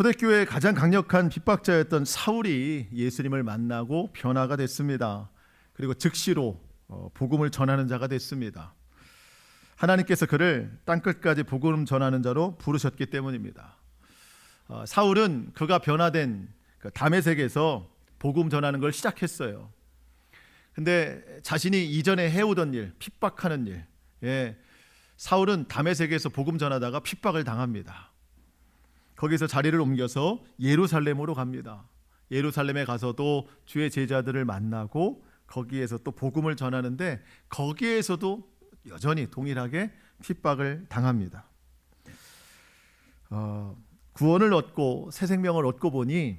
초대교회의 가장 강력한 핍박자였던 사울이 예수님을 만나고 변화가 됐습니다. 그리고 즉시로 복음을 전하는 자가 됐습니다. 하나님께서 그를 땅끝까지 복음 전하는 자로 부르셨기 때문입니다. 사울은 그가 변화된 다메섹에서 복음 전하는 걸 시작했어요. 근데 자신이 이전에 해오던 일, 핍박하는 일, 사울은 다메섹에서 복음 전하다가 핍박을 당합니다. 거기서 자리를 옮겨서 예루살렘으로 갑니다. 예루살렘에 가서도 주의 제자들을 만나고 거기에서 또 복음을 전하는데 거기에서도 여전히 동일하게 핍박을 당합니다. 구원을 얻고 새 생명을 얻고 보니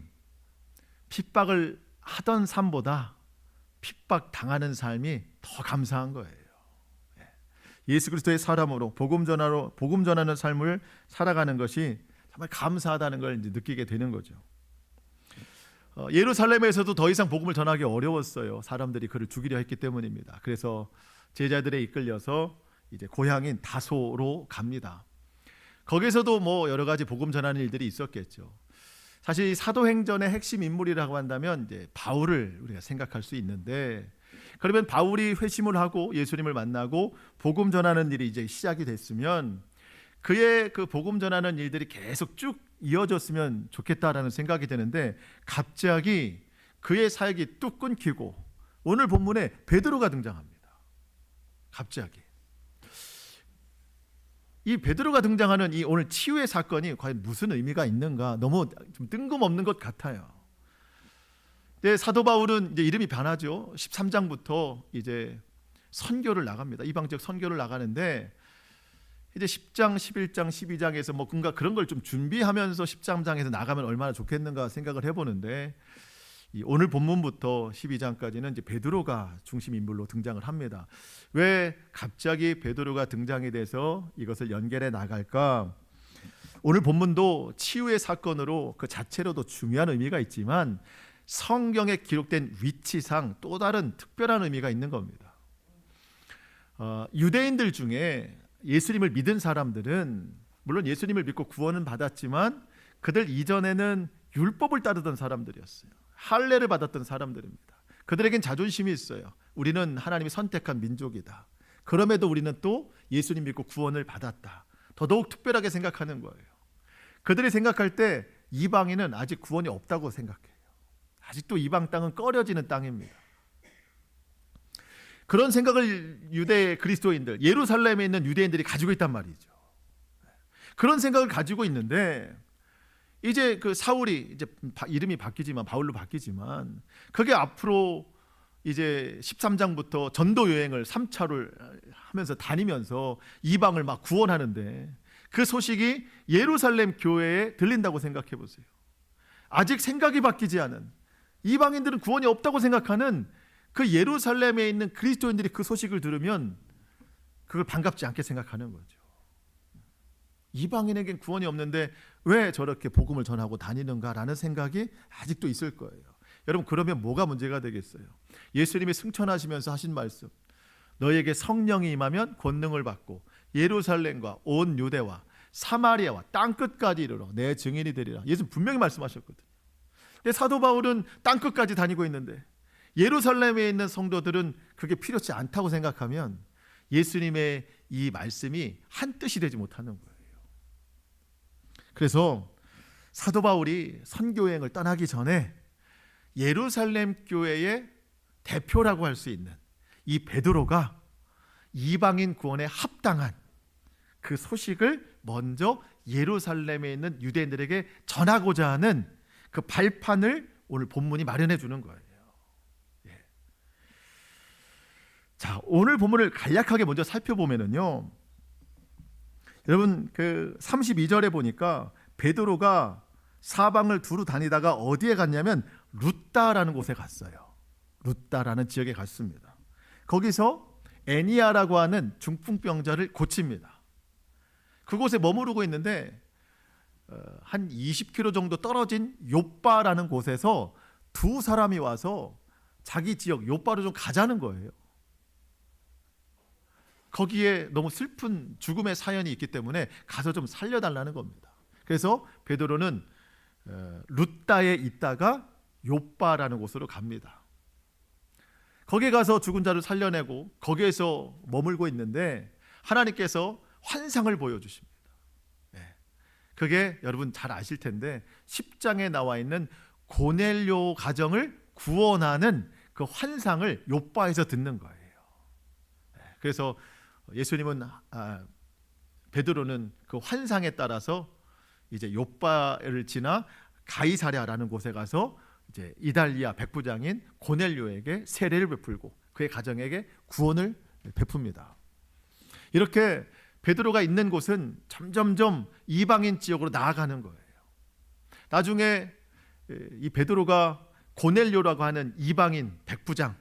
핍박을 하던 삶보다 핍박 당하는 삶이 더 감사한 거예요. 예수 그리스도의 사람으로 복음 전하는 삶을 살아가는 것이 정말 감사하다는 걸 이제 느끼게 되는 거죠. 예루살렘에서도 더 이상 복음을 전하기 어려웠어요. 사람들이 그를 죽이려 했기 때문입니다. 그래서 제자들에 이끌려서 이제 고향인 다소로 갑니다. 거기서도 뭐 여러 가지 복음 전하는 일들이 있었겠죠. 사실 사도행전의 핵심 인물이라고 한다면 이제 바울을 우리가 생각할 수 있는데, 그러면 바울이 회심을 하고 예수님을 만나고 복음 전하는 일이 이제 시작이 됐으면 그의 그 복음 전하는 일들이 계속 쭉 이어졌으면 좋겠다라는 생각이 드는데, 갑자기 그의 사역이 뚝 끊기고 오늘 본문에 베드로가 등장합니다. 갑자기 이 베드로가 등장하는 이 오늘 치유의 사건이 과연 무슨 의미가 있는가, 너무 좀 뜬금없는 것 같아요. 근데 사도 바울은 이제 이름이 변하죠. 13장부터 이제 선교를 나갑니다. 이방지역 선교를 나가는데 이제 10장, 11장, 12장에서 뭐 뭔가 그런 걸 좀 준비하면서 13장에서 나가면 얼마나 좋겠는가 생각을 해보는데, 이 오늘 본문부터 12장까지는 이제 베드로가 중심 인물로 등장을 합니다. 왜 갑자기 베드로가 등장이 돼서 이것을 연결해 나갈까? 오늘 본문도 치유의 사건으로 그 자체로도 중요한 의미가 있지만 성경에 기록된 위치상 또 다른 특별한 의미가 있는 겁니다. 유대인들 중에 예수님을 믿은 사람들은 물론 예수님을 믿고 구원은 받았지만 그들 이전에는 율법을 따르던 사람들이었어요. 할례를 받았던 사람들입니다. 그들에겐 자존심이 있어요. 우리는 하나님이 선택한 민족이다. 그럼에도 우리는 또 예수님 믿고 구원을 받았다. 더더욱 특별하게 생각하는 거예요. 그들이 생각할 때 이방인은 아직 구원이 없다고 생각해요. 아직도 이방 땅은 꺼려지는 땅입니다. 그런 생각을 유대 그리스도인들, 예루살렘에 있는 유대인들이 가지고 있단 말이죠. 그런 생각을 가지고 있는데 이제 그 사울이 이제 이름이 바뀌지만 바울로 바뀌지만 그게 앞으로 이제 13장부터 전도 여행을 3차를 하면서 다니면서 이방을 막 구원하는데 그 소식이 예루살렘 교회에 들린다고 생각해 보세요. 아직 생각이 바뀌지 않은, 이방인들은 구원이 없다고 생각하는 그 예루살렘에 있는 그리스도인들이 그 소식을 들으면 그걸 반갑지 않게 생각하는 거죠. 이방인에겐 구원이 없는데 왜 저렇게 복음을 전하고 다니는가라는 생각이 아직도 있을 거예요. 여러분, 그러면 뭐가 문제가 되겠어요? 예수님이 승천하시면서 하신 말씀, 너에게 성령이 임하면 권능을 받고 예루살렘과 온 유대와 사마리아와 땅끝까지 이르러 내 증인이 되리라. 예수님 분명히 말씀하셨거든요. 근데 사도 바울은 땅끝까지 다니고 있는데 예루살렘에 있는 성도들은 그게 필요치 않다고 생각하면 예수님의 이 말씀이 한 뜻이 되지 못하는 거예요. 그래서 사도 바울이 선교여행을 떠나기 전에 예루살렘 교회의 대표라고 할 수 있는 이 베드로가 이방인 구원에 합당한 그 소식을 먼저 예루살렘에 있는 유대인들에게 전하고자 하는 그 발판을 오늘 본문이 마련해 주는 거예요. 자, 오늘 본문을 간략하게 먼저 살펴보면은요, 여러분 그 32절에 보니까 베드로가 사방을 두루 다니다가 어디에 갔냐면 룻다라는 곳에 갔어요. 룻다라는 지역에 갔습니다. 거기서 애니아라고 하는 중풍병자를 고칩니다. 그곳에 머무르고 있는데 한 20km 정도 떨어진 욥바라는 곳에서 두 사람이 와서 자기 지역 욥바로 좀 가자는 거예요. 거기에 너무 슬픈 죽음의 사연이 있기 때문에 가서 좀 살려달라는 겁니다. 그래서 베드로는 룻다에 있다가 욥바라는 곳으로 갑니다. 거기에 가서 죽은 자를 살려내고 거기에서 머물고 있는데 하나님께서 환상을 보여주십니다. 그게 여러분 잘 아실 텐데 10장에 나와 있는 고넬료 가정을 구원하는 그 환상을 욥바에서 듣는 거예요. 그래서 예수님은 베드로는 그 환상에 따라서 이제 욥바를 지나 가이사랴라는 곳에 가서 이제 이달리아 백부장인 고넬료에게 세례를 베풀고 그의 가정에게 구원을 베풉니다. 이렇게 베드로가 있는 곳은 점점점 이방인 지역으로 나아가는 거예요. 나중에 이 베드로가 고넬료라고 하는 이방인 백부장,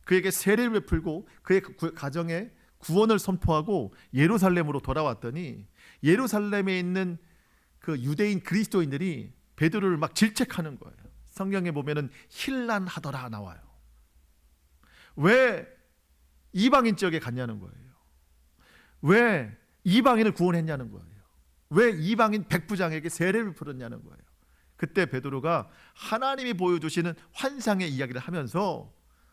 그에게 세례를 베풀고 그의 가정에 구원을 선포하고 예루살렘으로 돌아왔더니 예루살렘에 있는 그 유대인 그리스도인들이 베드로를 막 질책하는 거예요. 성경에 보면은 힐난하더라 나와요. 왜 이방인 지역에 갔냐는 거예요. 왜 이방인을 구원했냐는 거예요. 왜 이방인 백부장에게 세례를 베풀었냐는 거예요. 그때 베드로가 하나님이 보여주시는 환상의 이야기를 하면서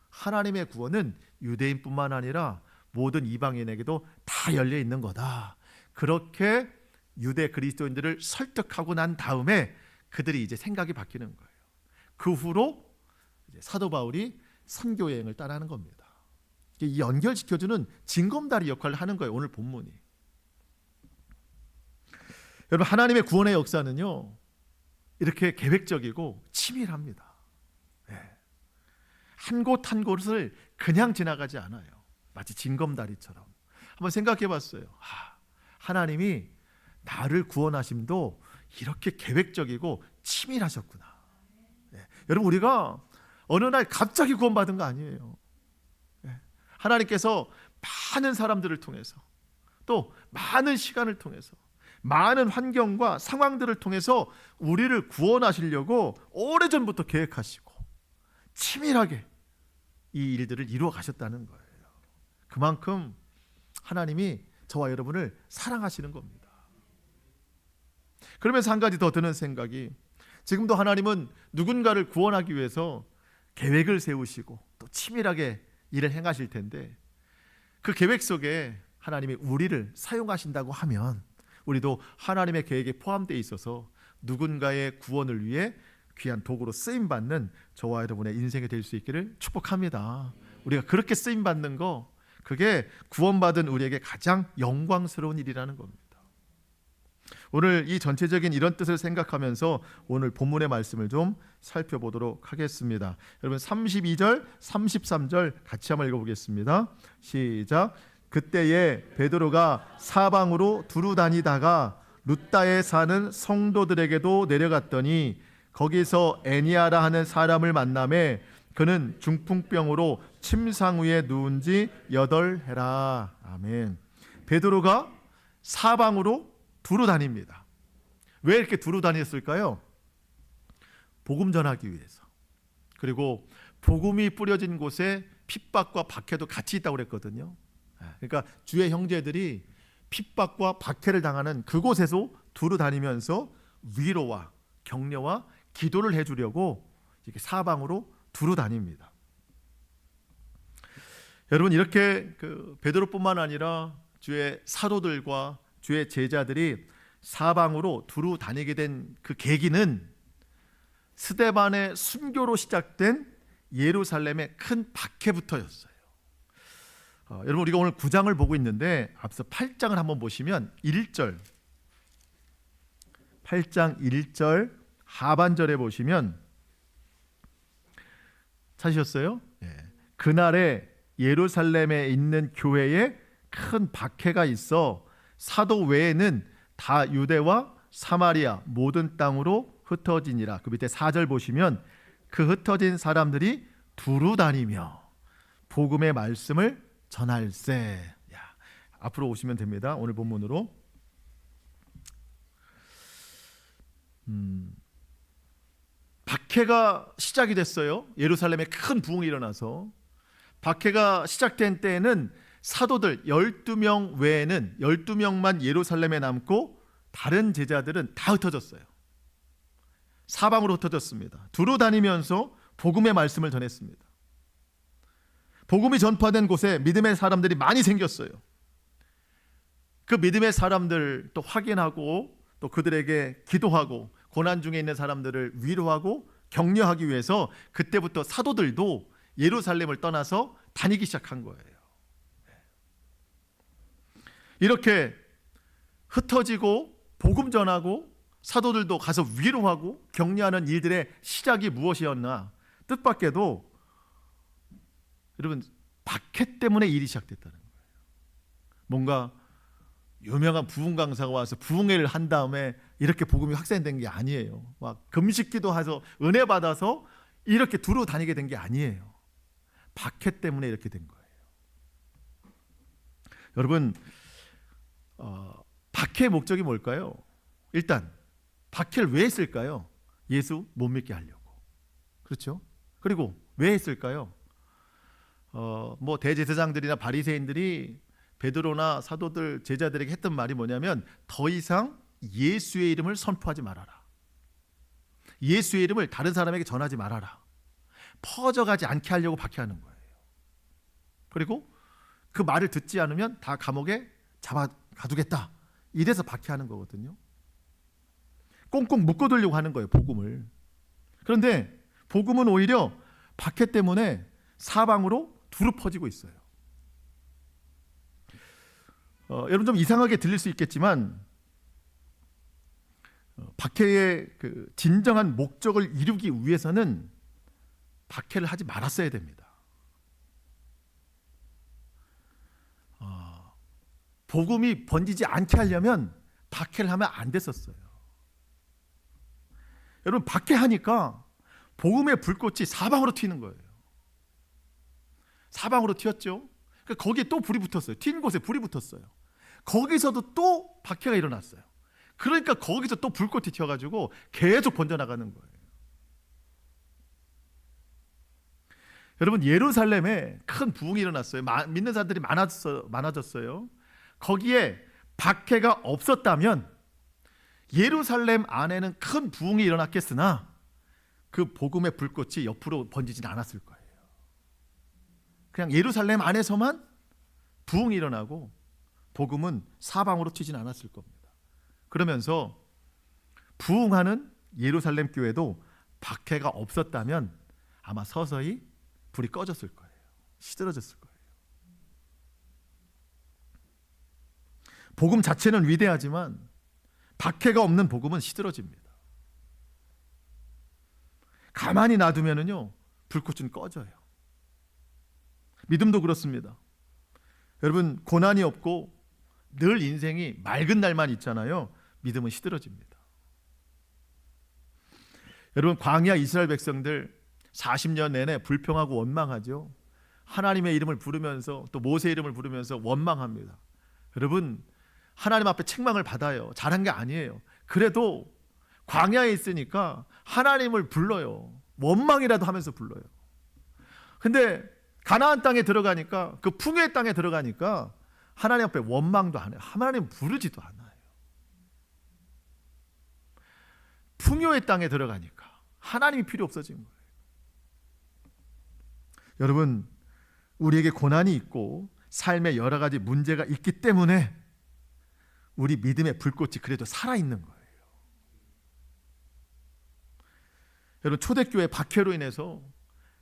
하나님의 구원은 유대인뿐만 아니라 모든 이방인에게도 다 열려 있는 거다. 그렇게 유대 그리스도인들을 설득하고 난 다음에 그들이 이제 생각이 바뀌는 거예요. 그 후로 이제 사도 바울이 선교 여행을 따라하는 겁니다. 이 연결시켜주는 징검다리 역할을 하는 거예요. 오늘 본문이. 여러분, 하나님의 구원의 역사는요 이렇게 계획적이고 치밀합니다. 한 곳 한 곳을 그냥 지나가지 않아요. 마치 징검다리처럼. 한번 생각해 봤어요. 하나님이 나를 구원하심도 이렇게 계획적이고 치밀하셨구나. 여러분, 우리가 어느 날 갑자기 구원받은 거 아니에요. 하나님께서 많은 사람들을 통해서 또 많은 시간을 통해서 많은 환경과 상황들을 통해서 우리를 구원하시려고 오래전부터 계획하시고 치밀하게 이 일들을 이루어 가셨다는 거예요. 그만큼 하나님이 저와 여러분을 사랑하시는 겁니다. 그러면서 한 가지 더 드는 생각이, 지금도 하나님은 누군가를 구원하기 위해서 계획을 세우시고 또 치밀하게 일을 행하실 텐데, 그 계획 속에 하나님이 우리를 사용하신다고 하면 우리도 하나님의 계획에 포함되어 있어서 누군가의 구원을 위해 귀한 도구로 쓰임받는 저와 여러분의 인생이 될 수 있기를 축복합니다. 우리가 그렇게 쓰임받는 거, 그게 구원받은 우리에게 가장 영광스러운 일이라는 겁니다. 오늘 이 전체적인 이런 뜻을 생각하면서 오늘 본문의 말씀을 좀 살펴보도록 하겠습니다. 여러분, 32절, 33절 같이 한번 읽어보겠습니다. 시작. 그때에 베드로가 사방으로 두루 다니다가 룻다에 사는 성도들에게도 내려갔더니 거기서 애니아라 하는 사람을 만나매 그는 중풍병으로 침상 위에 누운 지 8해라. 아멘. 베드로가 사방으로 두루 다닙니다. 왜 이렇게 두루 다녔을까요? 복음 전하기 위해서. 그리고 복음이 뿌려진 곳에 핍박과 박해도 같이 있다고 그랬거든요. 그러니까 주의 형제들이 핍박과 박해를 당하는 그곳에서 두루 다니면서 위로와 격려와 기도를 해주려고 이렇게 사방으로 두루 다닙니다. 여러분, 이렇게 베드로뿐만 아니라 주의 사도들과 주의 제자들이 사방으로 두루 다니게 된 그 계기는 스데반의 순교로 시작된 예루살렘의 큰 박해부터였어요. 여러분, 우리가 오늘 9장을 보고 있는데 앞서 8장을 한번 보시면 1절, 8장 1절 하반절에 보시면, 찾으셨어요? 그날에 예루살렘에 있는 교회에 큰 박해가 있어 사도 외에는 다 유대와 사마리아 모든 땅으로 흩어지니라. 그 밑에 4절 보시면 그 흩어진 사람들이 두루 다니며 복음의 말씀을 전할세. 앞으로 오시면 됩니다. 오늘 본문으로. 박해가 시작이 됐어요. 예루살렘에 큰 부흥이 일어나서 박해가 시작된 때에는 사도들 12명 외에는 12명만 예루살렘에 남고 다른 제자들은 다 흩어졌어요. 사방으로 흩어졌습니다. 두루 다니면서 복음의 말씀을 전했습니다. 복음이 전파된 곳에 믿음의 사람들이 많이 생겼어요. 그 믿음의 사람들 또 확인하고 또 그들에게 기도하고 고난 중에 있는 사람들을 위로하고 격려하기 위해서 그때부터 사도들도 예루살렘을 떠나서 다니기 시작한 거예요. 이렇게 흩어지고 복음 전하고 사도들도 가서 위로하고 격려하는 일들의 시작이 무엇이었나? 뜻밖에도 여러분 박해 때문에 일이 시작됐다는 거예요. 뭔가 유명한 부흥 강사가 와서 부흥회를 한 다음에 이렇게 복음이 확산된 게 아니에요. 막 금식기도 해서 은혜 받아서 이렇게 두루 다니게 된 게 아니에요. 박해 때문에 이렇게 된 거예요. 여러분 박해의 목적이 뭘까요? 일단 박해를 왜 했을까요? 예수 못 믿게 하려고. 그렇죠? 그리고 왜 했을까요? 뭐 대제사장들이나 바리새인들이 베드로나 사도들 제자들에게 했던 말이 뭐냐면 더 이상 예수의 이름을 선포하지 말아라. 예수의 이름을 다른 사람에게 전하지 말아라. 퍼져가지 않게 하려고 박해하는 거예요. 그리고 그 말을 듣지 않으면 다 감옥에 잡아 가두겠다. 이래서 박해하는 거거든요. 꽁꽁 묶어두려고 하는 거예요, 복음을. 그런데 복음은 오히려 박해 때문에 사방으로 두루 퍼지고 있어요. 여러분 좀 이상하게 들릴 수 있겠지만 박해의 그 진정한 목적을 이루기 위해서는 박해를 하지 말았어야 됩니다. 복음이 번지지 않게 하려면 박해를 하면 안 됐었어요. 여러분 박해하니까 복음의 불꽃이 사방으로 튀는 거예요. 사방으로 튀었죠. 그러니까 거기에 또 불이 붙었어요. 튄 곳에 불이 붙었어요. 거기서도 또 박해가 일어났어요. 그러니까 거기서 또 불꽃이 튀어가지고 계속 번져나가는 거예요. 여러분 예루살렘에 큰 부흥이 일어났어요. 믿는 사람들이 많아졌어요. 거기에 박해가 없었다면 예루살렘 안에는 큰 부흥이 일어났겠으나 그 복음의 불꽃이 옆으로 번지진 않았을 거예요. 그냥 예루살렘 안에서만 부흥이 일어나고 복음은 사방으로 튀진 않았을 겁니다. 그러면서 부흥하는 예루살렘 교회도 박해가 없었다면 아마 서서히 불이 꺼졌을 거예요. 시들어졌을 거예요. 복음 자체는 위대하지만 박해가 없는 복음은 시들어집니다. 가만히 놔두면은요 불꽃은 꺼져요. 믿음도 그렇습니다. 여러분 고난이 없고 늘 인생이 맑은 날만 있잖아요. 믿음은 시들어집니다. 여러분 광야 이스라엘 백성들 40년 내내 불평하고 원망하죠. 하나님의 이름을 부르면서 또 모세 이름을 부르면서 원망합니다. 여러분 하나님 앞에 책망을 받아요. 잘한 게 아니에요. 그래도 광야에 있으니까 하나님을 불러요. 원망이라도 하면서 불러요. 근데 가나안 땅에 들어가니까 그 풍요의 땅에 들어가니까 하나님 앞에 원망도 안 해요. 하나님 부르지도 않아요. 풍요의 땅에 들어가니까 하나님이 필요 없어진 거예요. 여러분 우리에게 고난이 있고 삶에 여러 가지 문제가 있기 때문에 우리 믿음의 불꽃이 그래도 살아있는 거예요. 여러분 초대교회 박해로 인해서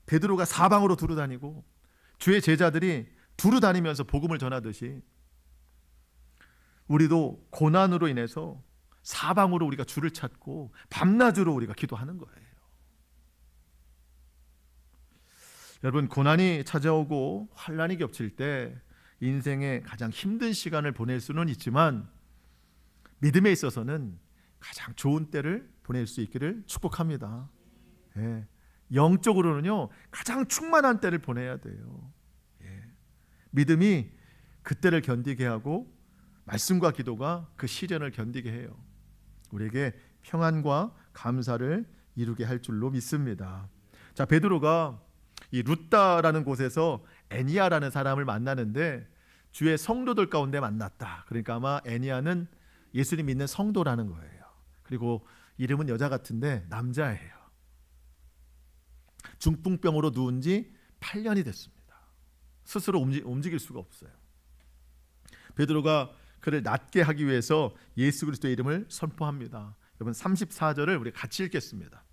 베드로가 사방으로 두루 다니고 주의 제자들이 두루 다니면서 복음을 전하듯이 우리도 고난으로 인해서 사방으로 우리가 주를 찾고 밤낮으로 우리가 기도하는 거예요. 여러분 고난이 찾아오고 환난이 겹칠 때 인생의 가장 힘든 시간을 보낼 수는 있지만 믿음에 있어서는 가장 좋은 때를 보낼 수 있기를 축복합니다. 예. 영적으로는요 가장 충만한 때를 보내야 돼요. 예. 믿음이 그때를 견디게 하고 말씀과 기도가 그 시련을 견디게 해요. 우리에게 평안과 감사를 이루게 할 줄로 믿습니다. 자 베드로가 이 룻다라는 곳에서 애니야라는 사람을 만나는데 주의 성도들 가운데 만났다. 그러니까 아마 애니야는 예수님 믿는 성도라는 거예요. 그리고 이름은 여자 같은데 남자예요. 중풍병으로 누운 지 8년이 됐습니다. 스스로 움직일 수가 없어요. 베드로가 그를 낫게 하기 위해서 예수 그리스도의 이름을 선포합니다. 여러분 34절을 우리 같이 읽겠습니다.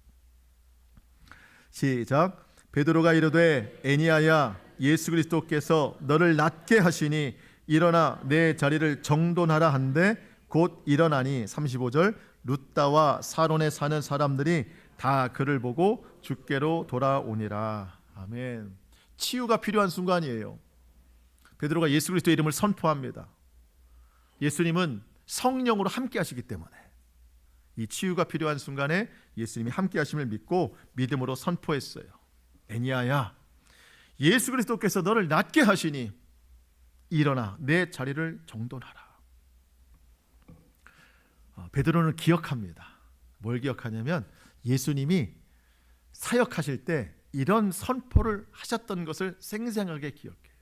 시작. 베드로가 이르되 에니야야 예수 그리스도께서 너를 낫게 하시니 일어나 내 자리를 정돈하라 한데 곧 일어나니 35절 룻다와 사론에 사는 사람들이 다 그를 보고 주께로 돌아오니라. 아멘. 치유가 필요한 순간이에요. 베드로가 예수 그리스도의 이름을 선포합니다. 예수님은 성령으로 함께 하시기 때문에 이 치유가 필요한 순간에 예수님이 함께 하심을 믿고 믿음으로 선포했어요. 에니야야 예수 그리스도께서 너를 낫게 하시니 일어나 내 자리를 정돈하라. 베드로는 기억합니다. 뭘 기억하냐면 예수님이 사역하실 때 이런 선포를 하셨던 것을 생생하게 기억해요.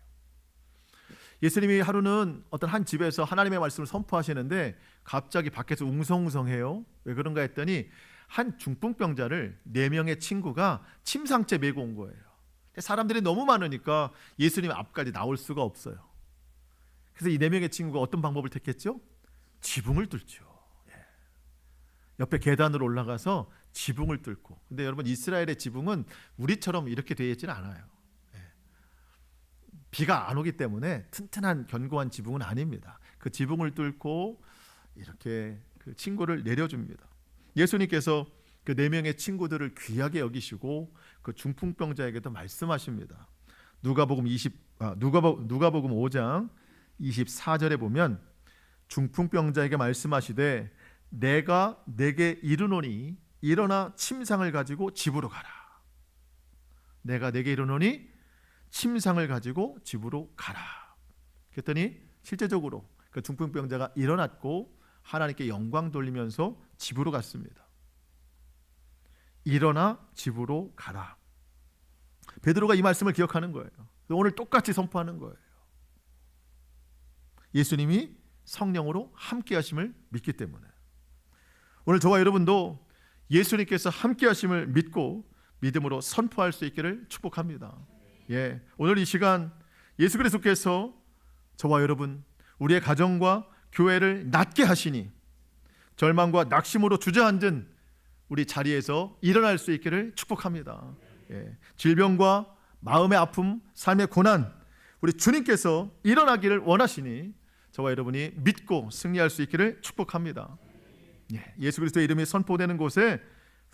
예수님이 하루는 어떤 한 집에서 하나님의 말씀을 선포하시는데 갑자기 밖에서 웅성웅성해요. 왜 그런가 했더니 한 중풍병자를 4명의 친구가 침상째 메고 온 거예요. 사람들이 너무 많으니까 예수님 앞까지 나올 수가 없어요. 그래서 이 4명의 친구가 어떤 방법을 택했죠? 지붕을 뚫죠. 옆에 계단으로 올라가서 지붕을 뚫고. 근데 여러분 이스라엘의 지붕은 우리처럼 이렇게 되어 있지는 않아요. 비가 안 오기 때문에 튼튼한 견고한 지붕은 아닙니다. 그 지붕을 뚫고 이렇게 그 친구를 내려줍니다. 예수님께서 그 4명의 친구들을 귀하게 여기시고 그 중풍병자에게도 말씀하십니다. 누가복음 5장 24절에 보면 중풍병자에게 말씀하시되 내가 내게 이르노니 일어나 침상을 가지고 집으로 가라. 내가 내게 이르노니 침상을 가지고 집으로 가라. 그랬더니 실제적으로 그 중풍병자가 일어났고 하나님께 영광 돌리면서 집으로 갔습니다. 일어나 집으로 가라. 베드로가 이 말씀을 기억하는 거예요. 오늘 똑같이 선포하는 거예요. 예수님이 성령으로 함께 하심을 믿기 때문에 오늘 저와 여러분도 예수님께서 함께 하심을 믿고 믿음으로 선포할 수 있기를 축복합니다. 오늘 이 시간 예수 그리스도께서 저와 여러분 우리의 가정과 교회를 낫게 하시니 절망과 낙심으로 주저앉은 우리 자리에서 일어날 수 있기를 축복합니다. 질병과 마음의 아픔, 삶의 고난 우리 주님께서 일어나기를 원하시니 저와 여러분이 믿고 승리할 수 있기를 축복합니다. 예수 그리스도의 이름이 선포되는 곳에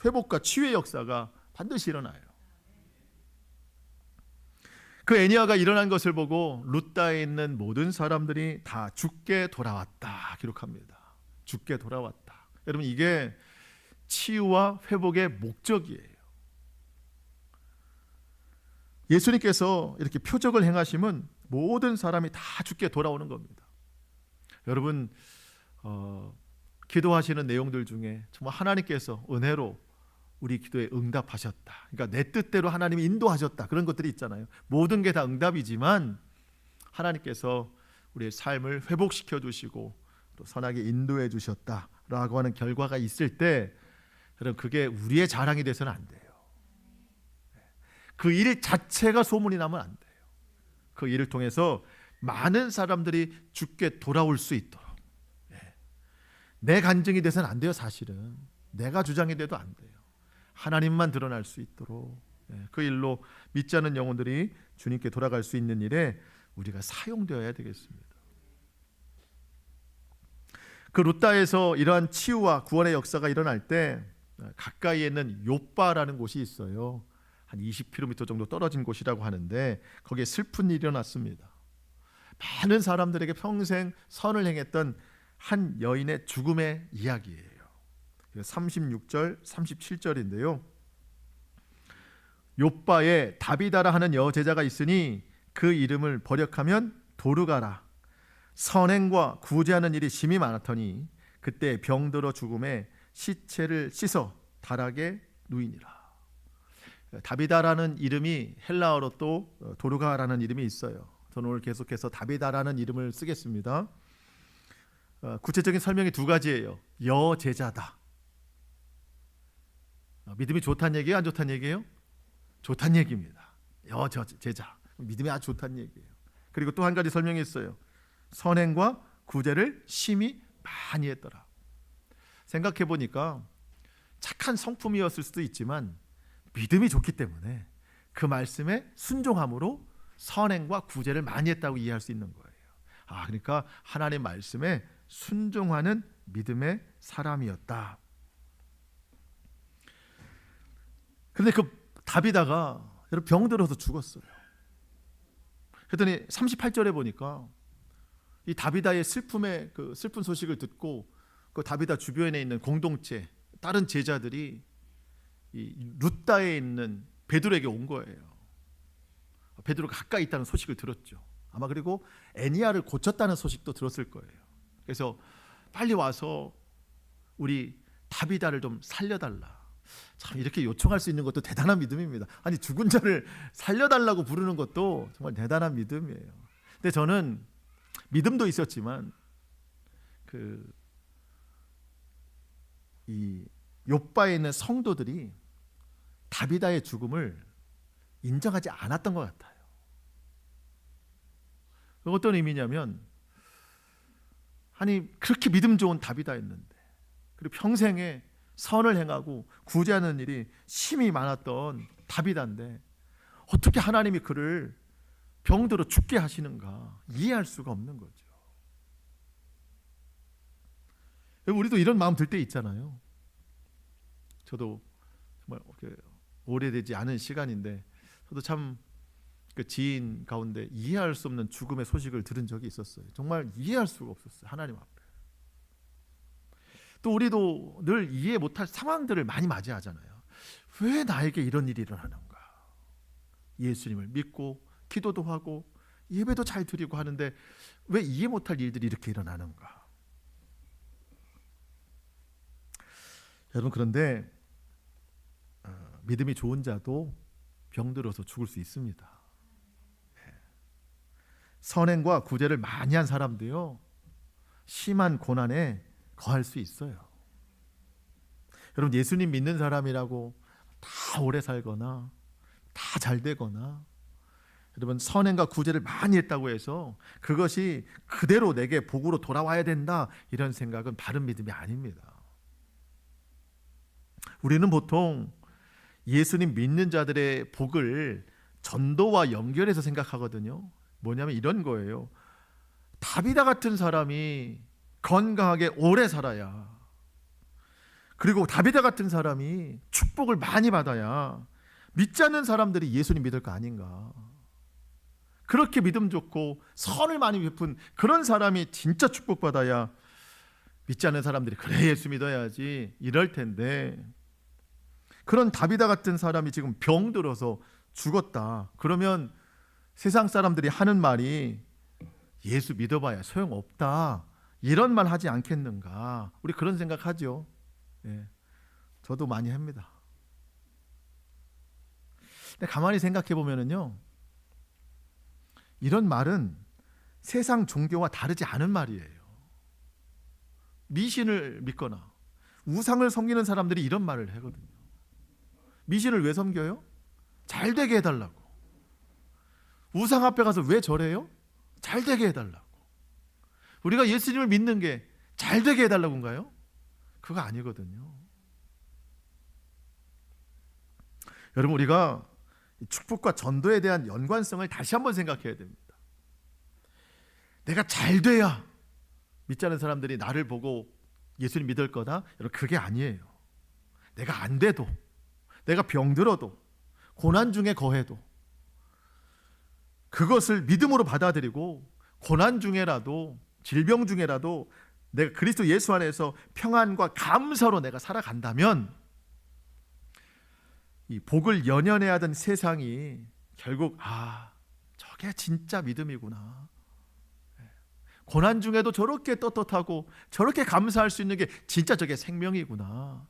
회복과 치유의 역사가 반드시 일어나요. 그 에니야가 일어난 것을 보고 룻다에 있는 모든 사람들이 다 죽게 돌아왔다 기록합니다. 죽게 돌아왔다. 여러분 이게 치유와 회복의 목적이에요. 예수님께서 이렇게 표적을 행하심은 모든 사람이 다 죽게 돌아오는 겁니다. 여러분 기도하시는 내용들 중에 정말 하나님께서 은혜로 우리 기도에 응답하셨다. 그러니까 내 뜻대로 하나님이 인도하셨다. 그런 것들이 있잖아요. 모든 게 다 응답이지만 하나님께서 우리의 삶을 회복시켜 주시고 또 선하게 인도해 주셨다라고 하는 결과가 있을 때 여러분 그게 우리의 자랑이 돼서는 안 돼요. 그 일 자체가 소문이 나면 안 돼요. 그 일을 통해서 많은 사람들이 죽게 돌아올 수 있도록 내 간증이 돼서는 안 돼요. 사실은 내가 주장이 돼도 안 돼요. 하나님만 드러날 수 있도록 그 일로 믿지 않는 영혼들이 주님께 돌아갈 수 있는 일에 우리가 사용되어야 되겠습니다. 그 룻다에서 이러한 치유와 구원의 역사가 일어날 때 가까이에 있는 욥바라는 곳이 있어요. 한 20km 정도 떨어진 곳이라고 하는데 거기에 슬픈 일이 일어났습니다. 많은 사람들에게 평생 선을 행했던 한 여인의 죽음의 이야기예요. 36절, 37절인데요. 욥바에 다비다라 하는 여제자가 있으니 그 이름을 번역하면 도르가라. 선행과 구제하는 일이 심히 많았더니 그때 병들어 죽음에 시체를 씻어 다락에 누이니라. 다비다라는 이름이 헬라어로 또 도르가라는 이름이 있어요. 저는 오늘 계속해서 다비다라는 이름을 쓰겠습니다. 구체적인 설명이 두 가지예요. 여제자다. 믿음이 좋다는 얘기예요? 안 좋다는 얘기예요? 좋다는 얘기입니다. 저 제자 믿음이 아주 좋다는 얘기예요. 그리고 또 한 가지 설명했어요. 선행과 구제를 심히 많이 했더라. 생각해 보니까 착한 성품이었을 수도 있지만 믿음이 좋기 때문에 그 말씀에 순종함으로 선행과 구제를 많이 했다고 이해할 수 있는 거예요. 그러니까 하나님 말씀에 순종하는 믿음의 사람이었다. 그런데 그 다비다가 병들어서 죽었어요. 그랬더니 38절에 보니까 이 다비다의 슬픔의 그 슬픈 소식을 듣고 그 다비다 주변에 있는 공동체 다른 제자들이 이 룻다에 있는 베드로에게 온 거예요. 베드로가 가까이 있다는 소식을 들었죠. 아마 그리고 애니야를 고쳤다는 소식도 들었을 거예요. 그래서 빨리 와서 우리 다비다를 좀 살려달라. 참 이렇게 요청할 수 있는 것도 대단한 믿음입니다. 아니 죽은 자를 살려달라고 부르는 것도 정말 대단한 믿음이에요. 근데 저는 믿음도 있었지만 이 욥바에 있는 성도들이 다비다의 죽음을 인정하지 않았던 것 같아요. 어떤 의미냐면 아니 그렇게 믿음 좋은 다비다였는데 그리고 평생에 선을 행하고 구제하는 일이 심히 많았던 다비다인데 어떻게 하나님이 그를 병들어 죽게 하시는가 이해할 수가 없는 거죠. 우리도 이런 마음 들 때 있잖아요. 저도 정말 오래되지 않은 시간인데 저도 참 그 지인 가운데 이해할 수 없는 죽음의 소식을 들은 적이 있었어요. 정말 이해할 수가 없었어요. 하나님 앞에. 또 우리도 늘 이해 못할 상황들을 많이 맞이하잖아요. 왜 나에게 이런 일이 일어나는가? 예수님을 믿고 기도도 하고 예배도 잘 드리고 하는데 왜 이해 못할 일들이 이렇게 일어나는가? 여러분 그런데 믿음이 좋은 자도 병들어서 죽을 수 있습니다. 선행과 구제를 많이 한 사람도요 심한 고난에 거할 수 있어요. 여러분 예수님 믿는 사람이라고 다 오래 살거나 다 잘 되거나 여러분 선행과 구제를 많이 했다고 해서 그것이 그대로 내게 복으로 돌아와야 된다 이런 생각은 바른 믿음이 아닙니다. 우리는 보통 예수님 믿는 자들의 복을 전도와 연결해서 생각하거든요. 뭐냐면 이런 거예요. 다비다 같은 사람이 건강하게 오래 살아야 그리고 다비다 같은 사람이 축복을 많이 받아야 믿지 않는 사람들이 예수님 믿을 거 아닌가. 그렇게 믿음 좋고 선을 많이 베푼 그런 사람이 진짜 축복받아야 믿지 않는 사람들이 그래 예수 믿어야지 이럴 텐데 그런 다비다 같은 사람이 지금 병들어서 죽었다. 그러면 세상 사람들이 하는 말이 예수 믿어봐야 소용없다. 이런 말 하지 않겠는가. 우리 그런 생각하죠. 예, 저도 많이 합니다. 근데 가만히 생각해 보면은요, 이런 말은 세상 종교와 다르지 않은 말이에요. 미신을 믿거나 우상을 섬기는 사람들이 이런 말을 하거든요. 미신을 왜 섬겨요? 잘 되게 해달라고. 우상 앞에 가서 왜 절해요? 잘 되게 해달라고. 우리가 예수님을 믿는 게 잘 되게 해달라고인가요? 그거 아니거든요. 여러분 우리가 축복과 전도에 대한 연관성을 다시 한번 생각해야 됩니다. 내가 잘 돼야 믿지 않는 사람들이 나를 보고 예수님 믿을 거다? 여러분 그게 아니에요. 내가 안 돼도 내가 병들어도 고난 중에 거해도 그것을 믿음으로 받아들이고 고난 중에라도 질병 중에라도 내가 그리스도 예수 안에서 평안과 감사로 내가 살아간다면 이 복을 연연해야 하던 세상이 결국 저게 진짜 믿음이구나. 고난 중에도 저렇게 떳떳하고 저렇게 감사할 수 있는 게 진짜 저게 생명이구나.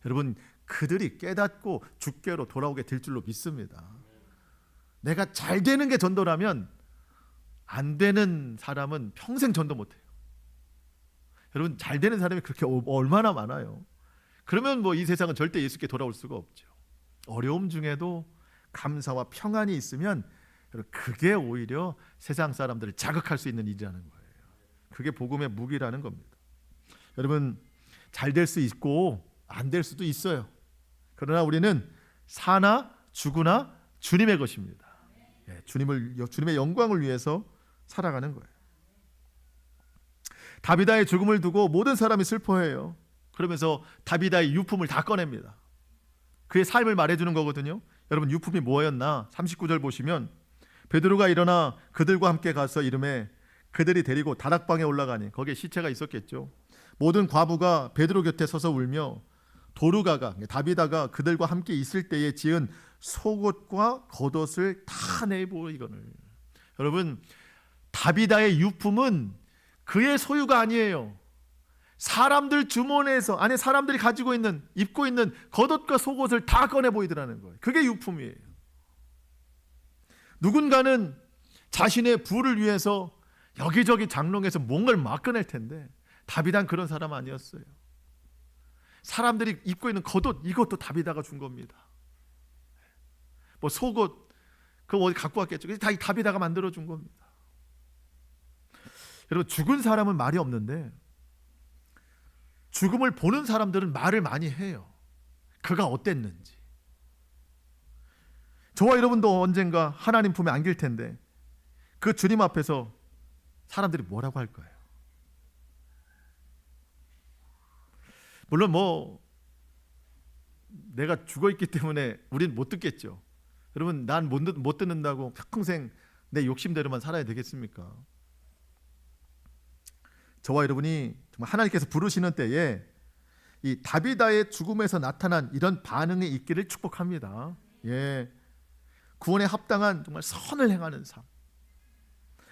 여러분 그들이 깨닫고 주께로 돌아오게 될 줄로 믿습니다. 내가 잘 되는 게 전도라면 안 되는 사람은 평생 전도 못해요. 여러분 잘 되는 사람이 그렇게 얼마나 많아요. 그러면 뭐 이 세상은 절대 예수께 돌아올 수가 없죠. 어려움 중에도 감사와 평안이 있으면 그게 오히려 세상 사람들을 자극할 수 있는 일이라는 거예요. 그게 복음의 무기라는 겁니다. 여러분, 잘 될 수 있고 안 될 수도 있어요. 그러나 우리는 사나 죽으나 주님의 것입니다. 주님의 영광을 위해서 살아가는 거예요. 다비다의 죽음을 두고 모든 사람이 슬퍼해요. 그러면서 다비다의 유품을 다 꺼냅니다. 그의 삶을 말해주는 거거든요. 여러분, 유품이 뭐였나? 39절 보시면 베드로가 일어나 그들과 함께 가서 이르매 그들이 데리고 다락방에 올라가니 거기에 시체가 있었겠죠. 모든 과부가 베드로 곁에 서서 울며 도르가가, 다비다가 그들과 함께 있을 때에 지은 속옷과 겉옷을 다 내보이거늘. 여러분, 다비다의 유품은 그의 소유가 아니에요. 사람들 주머니에서, 안에 사람들이 가지고 있는, 입고 있는 겉옷과 속옷을 다 꺼내 보이더라는 거예요. 그게 유품이에요. 누군가는 자신의 부를 위해서 여기저기 장롱에서 뭔가를 막 꺼낼 텐데 다비다는 그런 사람 아니었어요. 사람들이 입고 있는 겉옷, 이것도 다비다가 준 겁니다. 뭐 속옷, 그거 어디 갖고 왔겠죠. 다 다비다가 만들어 준 겁니다. 여러분, 죽은 사람은 말이 없는데 죽음을 보는 사람들은 말을 많이 해요. 그가 어땠는지. 저와 여러분도 언젠가 하나님 품에 안길 텐데 그 주님 앞에서 사람들이 뭐라고 할 거예요? 물론 뭐 내가 죽어있기 때문에 우린 못 듣겠죠. 여러분, 난 못 듣는다고 평생 내 욕심대로만 살아야 되겠습니까? 저와 여러분이 정말 하나님께서 부르시는 때에 이 다비다의 죽음에서 나타난 이런 반응이 있기를 축복합니다. 구원에 합당한 정말 선을 행하는 삶,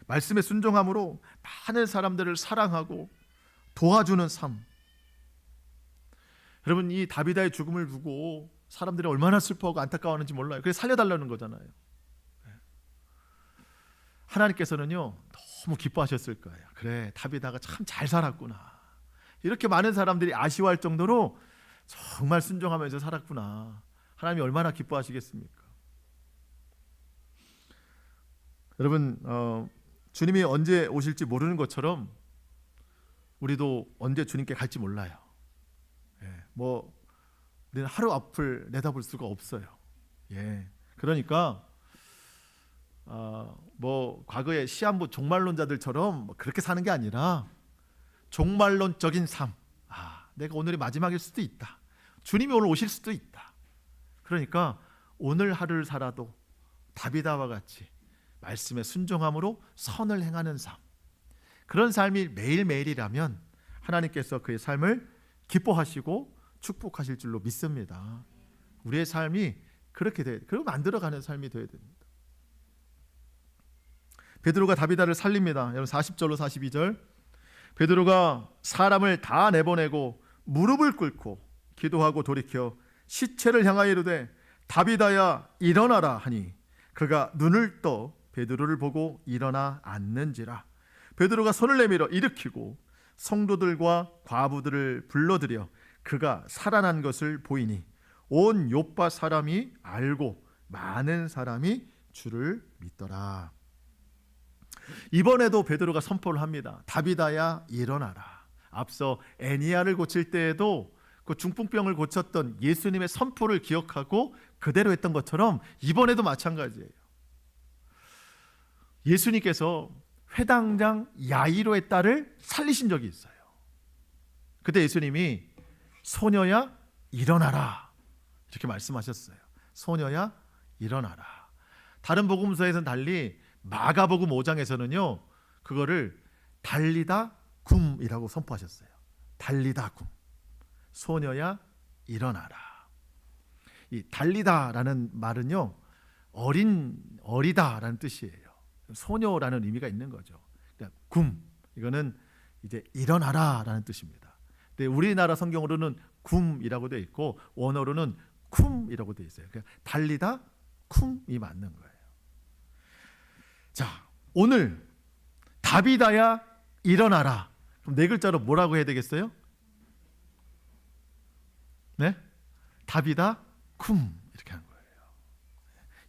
말씀에 순종함으로 많은 사람들을 사랑하고 도와주는 삶. 여러분, 이 다비다의 죽음을 두고 사람들이 얼마나 슬퍼하고 안타까워하는지 몰라요. 그래서 살려달라는 거잖아요. 하나님께서는요 너무 기뻐하셨을 거예요. 그래, 다비다가 참 잘 살았구나. 이렇게 많은 사람들이 아쉬워할 정도로 정말 순종하면서 살았구나. 하나님이 얼마나 기뻐하시겠습니까? 여러분, 주님이 언제 오실지 모르는 것처럼 우리도 언제 주님께 갈지 몰라요. 뭐 우리는 하루 앞을 내다볼 수가 없어요. 그러니까 뭐 과거의 시한부 종말론자들처럼 그렇게 사는 게 아니라 종말론적인 삶. 내가 오늘이 마지막일 수도 있다. 주님이 오늘 오실 수도 있다. 그러니까 오늘 하루를 살아도 다비다와 같이 말씀에 순종함으로 선을 행하는 삶. 그런 삶이 매일매일이라면 하나님께서 그의 삶을 기뻐하시고 축복하실 줄로 믿습니다. 우리의 삶이 그렇게 그리고 만들어가는 삶이 되어야 됩니다. 베드로가 다비다를 살립니다. 여러분, 40절로 42절. 베드로가 사람을 다 내보내고 무릎을 꿇고 기도하고 돌이켜 시체를 향하여 이르되 다비다야 일어나라 하니 그가 눈을 떠 베드로를 보고 일어나 앉는지라. 베드로가 손을 내밀어 일으키고 성도들과 과부들을 불러들여 그가 살아난 것을 보이니 온 요빠 사람이 알고 많은 사람이 주를 믿더라. 이번에도 베드로가 선포를 합니다. 다비다야 일어나라. 앞서 애니야를 고칠 때에도 그 중풍병을 고쳤던 예수님의 선포를 기억하고 그대로 했던 것처럼 이번에도 마찬가지예요. 예수님께서 회당장 야이로의 딸을 살리신 적이 있어요. 그때 예수님이 소녀야 일어나라 이렇게 말씀하셨어요. 소녀야 일어나라. 다른 복음서에서는 달리 마가복음 5장에서는요 그거를 달리다 굼이라고 선포하셨어요. 달리다 굼. 소녀야 일어나라. 이 달리다라는 말은요 어리다라는 뜻이에요. 소녀라는 의미가 있는 거죠. 그러니까 굼, 이거는 이제 일어나라라는 뜻입니다. 근데 우리나라 성경으로는 굼이라고 되어 있고 원어로는 쿰이라고 되어 있어요. 그러니까 달리다 쿰이 맞는 거예요. 자, 오늘 다비다야 일어나라. 그럼 네 글자로 뭐라고 해야 되겠어요? 네? 다비다 쿰 이렇게 한 거예요.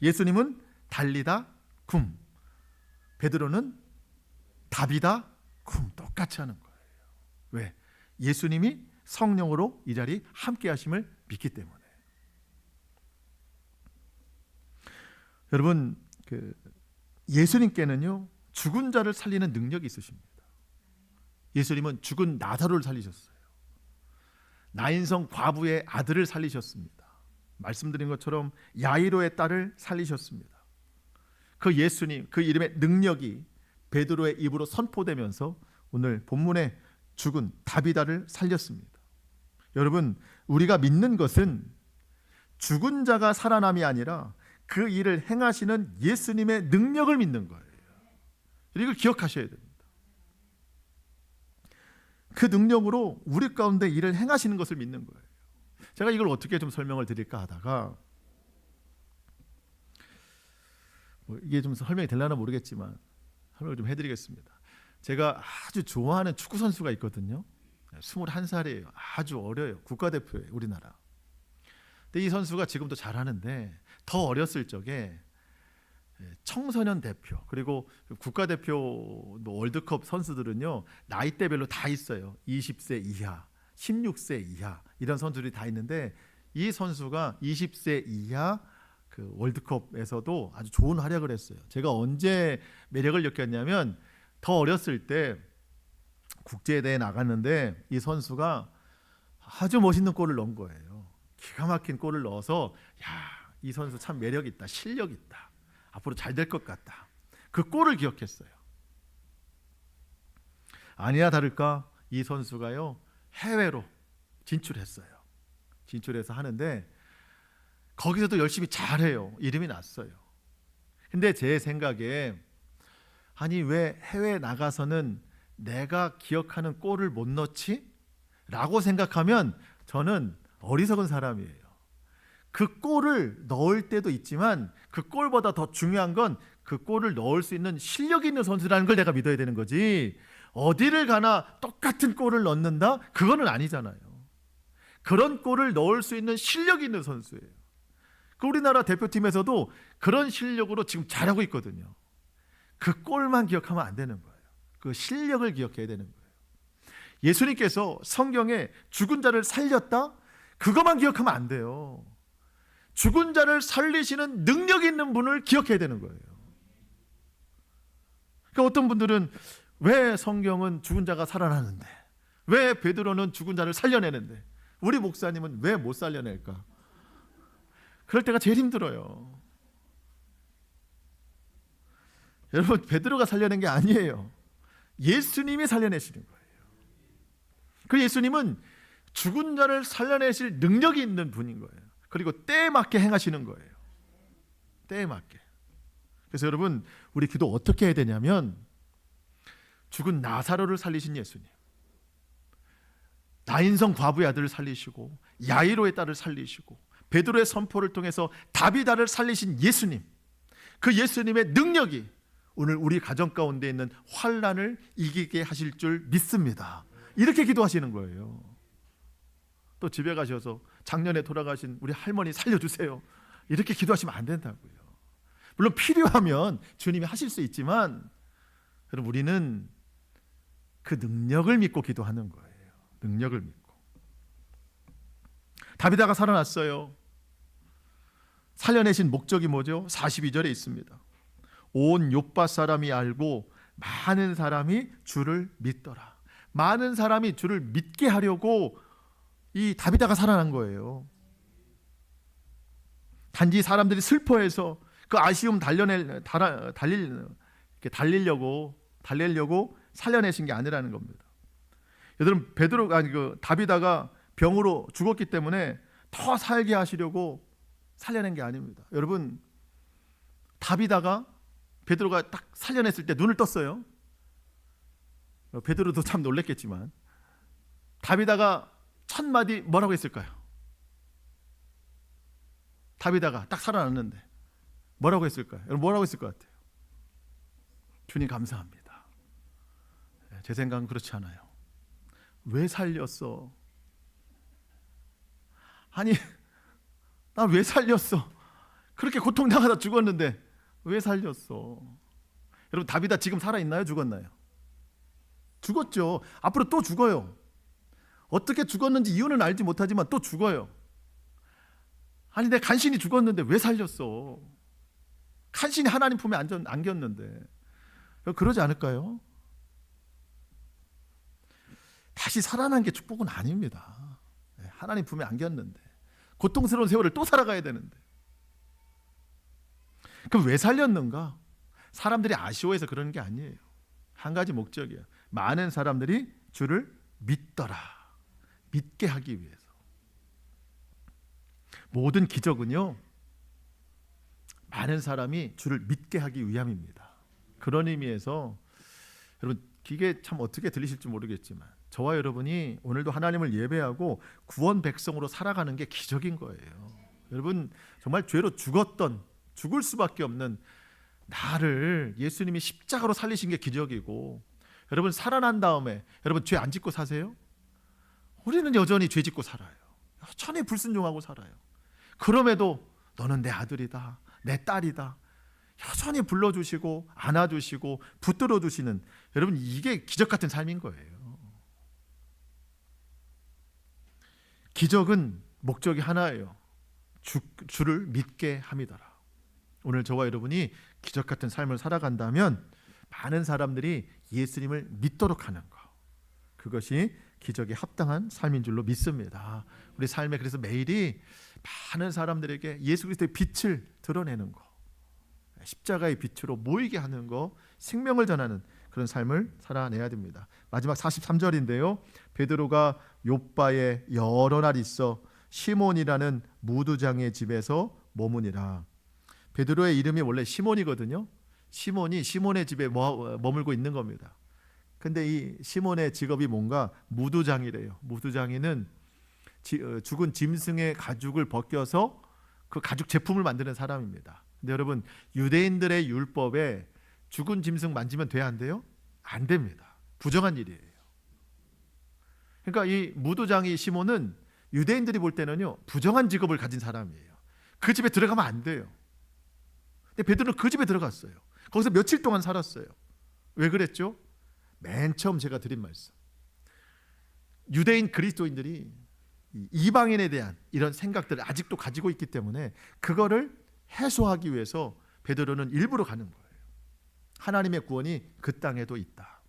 예수님은 달리다 쿰, 베드로는 다비다 쿰 똑같이 하는 거예요. 왜? 예수님이 성령으로 이 자리 함께 하심을 믿기 때문에. 여러분, 예수님께는요 죽은 자를 살리는 능력이 있으십니다. 예수님은 죽은 나사로를 살리셨어요. 나인성 과부의 아들을 살리셨습니다. 말씀드린 것처럼 야이로의 딸을 살리셨습니다. 그 예수님, 그 이름의 능력이 베드로의 입으로 선포되면서 오늘 본문에 죽은 다비다를 살렸습니다. 여러분, 우리가 믿는 것은 죽은 자가 살아남이 아니라 그 일을 행하시는 예수님의 능력을 믿는 거예요. 이걸 기억하셔야 됩니다. 그 능력으로 우리 가운데 일을 행하시는 것을 믿는 거예요. 제가 이걸 어떻게 좀 설명을 드릴까 하다가 이게 좀 설명이 되려나 모르겠지만 설명을 좀 해드리겠습니다. 제가 아주 좋아하는 축구 선수가 있거든요. 21살이에요. 아주 어려요. 국가대표예요, 우리나라. 근데 이 선수가 지금도 잘하는데 더 어렸을 적에 청소년 대표 그리고 국가대표 월드컵 선수들은요 나이대별로 다 있어요. 20세 이하, 16세 이하 이런 선수들이 다 있는데 이 선수가 20세 이하 그 월드컵에서도 아주 좋은 활약을 했어요. 제가 언제 매력을 느꼈냐면 더 어렸을 때 국제대회에 나갔는데 이 선수가 아주 멋있는 골을 넣은 거예요. 기가 막힌 골을 넣어서 야, 이 선수 참 매력 있다, 실력 있다, 앞으로 잘 될 것 같다. 그 골을 기억했어요. 아니나 다를까 이 선수가요 해외로 진출했어요. 진출해서 하는데 거기서도 열심히 잘해요. 이름이 났어요. 근데 제 생각에 아니 왜 해외에 나가서는 내가 기억하는 골을 못 넣지? 라고 생각하면 저는 어리석은 사람이에요. 그 골을 넣을 때도 있지만 그 골보다 더 중요한 건 그 골을 넣을 수 있는 실력이 있는 선수라는 걸 내가 믿어야 되는 거지, 어디를 가나 똑같은 골을 넣는다? 그거는 아니잖아요. 그런 골을 넣을 수 있는 실력이 있는 선수예요. 그 우리나라 대표팀에서도 그런 실력으로 지금 잘하고 있거든요. 그 골만 기억하면 안 되는 거예요. 그 실력을 기억해야 되는 거예요. 예수님께서 성경에 죽은 자를 살렸다? 그것만 기억하면 안 돼요. 죽은 자를 살리시는 능력이 있는 분을 기억해야 되는 거예요. 그러니까 어떤 분들은 왜 성경은 죽은 자가 살아나는데, 왜 베드로는 죽은 자를 살려내는데 우리 목사님은 왜 못 살려낼까? 그럴 때가 제일 힘들어요. 여러분, 베드로가 살려낸 게 아니에요. 예수님이 살려내시는 거예요. 그 예수님은 죽은 자를 살려내실 능력이 있는 분인 거예요. 그리고 때에 맞게 행하시는 거예요. 때에 맞게. 그래서 여러분, 우리 기도 어떻게 해야 되냐면 죽은 나사로를 살리신 예수님, 나인성 과부의 아들을 살리시고 야이로의 딸을 살리시고 베드로의 선포를 통해서 다비다를 살리신 예수님, 그 예수님의 능력이 오늘 우리 가정 가운데 있는 환난을 이기게 하실 줄 믿습니다. 이렇게 기도하시는 거예요. 또 집에 가셔서 작년에 돌아가신 우리 할머니 살려주세요, 이렇게 기도하시면 안 된다고요. 물론 필요하면 주님이 하실 수 있지만 여러분, 우리는 그 능력을 믿고 기도하는 거예요. 능력을 믿고. 다비다가 살아났어요. 살려내신 목적이 뭐죠? 42절에 있습니다. 온 욥바 사람이 알고 많은 사람이 주를 믿더라. 많은 사람이 주를 믿게 하려고 이 다비다가 살아난 거예요. 단지 사람들이 슬퍼해서 그 아쉬움 달리려고 살려내신 게 아니라는 겁니다. 여러분, 다비다가 병으로 죽었기 때문에 더 살게 하시려고 살려낸 게 아닙니다. 여러분, 다비다가 베드로가 딱 살려냈을 때 눈을 떴어요. 베드로도 참 놀랬겠지만 다비다가 첫 마디 뭐라고 했을까요? 다비다가 딱 살아났는데 뭐라고 했을까요? 여러분, 뭐라고 했을 것 같아요? 주님 감사합니다. 제 생각은 그렇지 않아요. 왜 살렸어? 아니, 나 왜 살렸어? 그렇게 고통당하다 죽었는데 왜 살렸어? 여러분, 다비다 지금 살아있나요? 죽었나요? 죽었죠. 앞으로 또 죽어요. 어떻게 죽었는지 이유는 알지 못하지만 또 죽어요. 아니, 내 간신히 죽었는데 왜 살렸어? 간신히 하나님 품에 안겼는데. 그러지 않을까요? 다시 살아난 게 축복은 아닙니다. 하나님 품에 안겼는데 고통스러운 세월을 또 살아가야 되는데. 그럼 왜 살렸는가? 사람들이 아쉬워해서 그러는 게 아니에요. 한 가지 목적이에요. 많은 사람들이 주를 믿더라. 믿게 하기 위해서. 모든 기적은요, 많은 사람이 주를 믿게 하기 위함입니다. 그런 의미에서 여러분, 이게 참 어떻게 들리실지 모르겠지만 저와 여러분이 오늘도 하나님을 예배하고 구원 백성으로 살아가는 게 기적인 거예요. 여러분, 정말 죄로 죽을 수밖에 없는 나를 예수님이 십자가로 살리신 게 기적이고, 여러분 살아난 다음에 여러분 죄 안 짓고 사세요? 우리는 여전히 죄 짓고 살아요. 여전히 불순종하고 살아요. 그럼에도 너는 내 아들이다, 내 딸이다, 여전히 불러주시고 안아주시고 붙들어 주시는, 여러분 이게 기적 같은 삶인 거예요. 기적은 목적이 하나예요. 주를 믿게 함이더라. 오늘 저와 여러분이 기적 같은 삶을 살아간다면 많은 사람들이 예수님을 믿도록 하는 것, 그것이 기적에 합당한 삶인 줄로 믿습니다. 우리 삶에 그래서 매일이 많은 사람들에게 예수 그리스도의 빛을 드러내는 것, 십자가의 빛으로 모이게 하는 것, 생명을 전하는 그런 삶을 살아내야 됩니다. 마지막 43절인데요. 베드로가 욥바에 여러 날 있어 시몬이라는 무두장의 집에서 머무니라. 베드로의 이름이 원래 시몬이거든요. 시몬이 시몬의 집에 머물고 있는 겁니다. 근데 이 시몬의 직업이 뭔가 무두장이래요. 무두장이는 죽은 짐승의 가죽을 벗겨서 그 가죽 제품을 만드는 사람입니다. 근데 여러분, 유대인들의 율법에 죽은 짐승 만지면 돼야 안 돼요? 안 됩니다. 부정한 일이에요. 그러니까 이 무두장이 시몬은 유대인들이 볼 때는요, 부정한 직업을 가진 사람이에요. 그 집에 들어가면 안 돼요. 근데 베드로는 그 집에 들어갔어요. 거기서 며칠 동안 살았어요. 왜 그랬죠? 맨 처음 제가 드린 말씀, 유대인 그리스도인들이 이방인에 대한 이런 생각들을 아직도 가지고 있기 때문에 그거를 해소하기 위해서 베드로는 일부러 가는 거예요. 하나님의 구원이 그 땅에도 있다.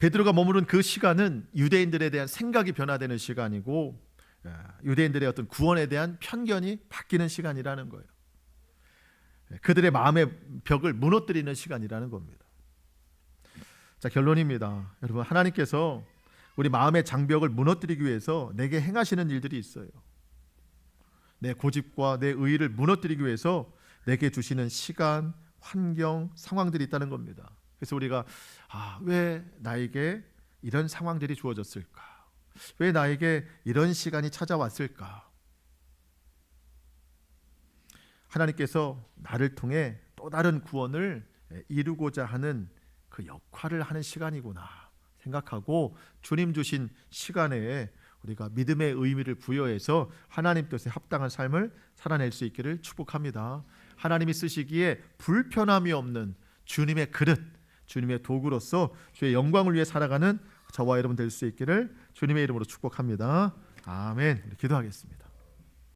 베드로가 머무른 그 시간은 유대인들에 대한 생각이 변화되는 시간이고, 유대인들의 어떤 구원에 대한 편견이 바뀌는 시간이라는 거예요. 그들의 마음의 벽을 무너뜨리는 시간이라는 겁니다. 자, 결론입니다. 여러분, 하나님께서 우리 마음의 장벽을 무너뜨리기 위해서 내게 행하시는 일들이 있어요. 내 고집과 내 의의를 무너뜨리기 위해서 내게 주시는 시간, 환경, 상황들이 있다는 겁니다. 그래서 우리가 왜 나에게 이런 상황들이 주어졌을까? 왜 나에게 이런 시간이 찾아왔을까? 하나님께서 나를 통해 또 다른 구원을 이루고자 하는 그 역할을 하는 시간이구나 생각하고, 주님 주신 시간에 우리가 믿음의 의미를 부여해서 하나님 뜻에 합당한 삶을 살아낼 수 있기를 축복합니다. 하나님이 쓰시기에 불편함이 없는 주님의 그릇, 주님의 도구로서 주의 영광을 위해 살아가는 저와 여러분 될 수 있기를 주님의 이름으로 축복합니다. 아멘. 기도하겠습니다.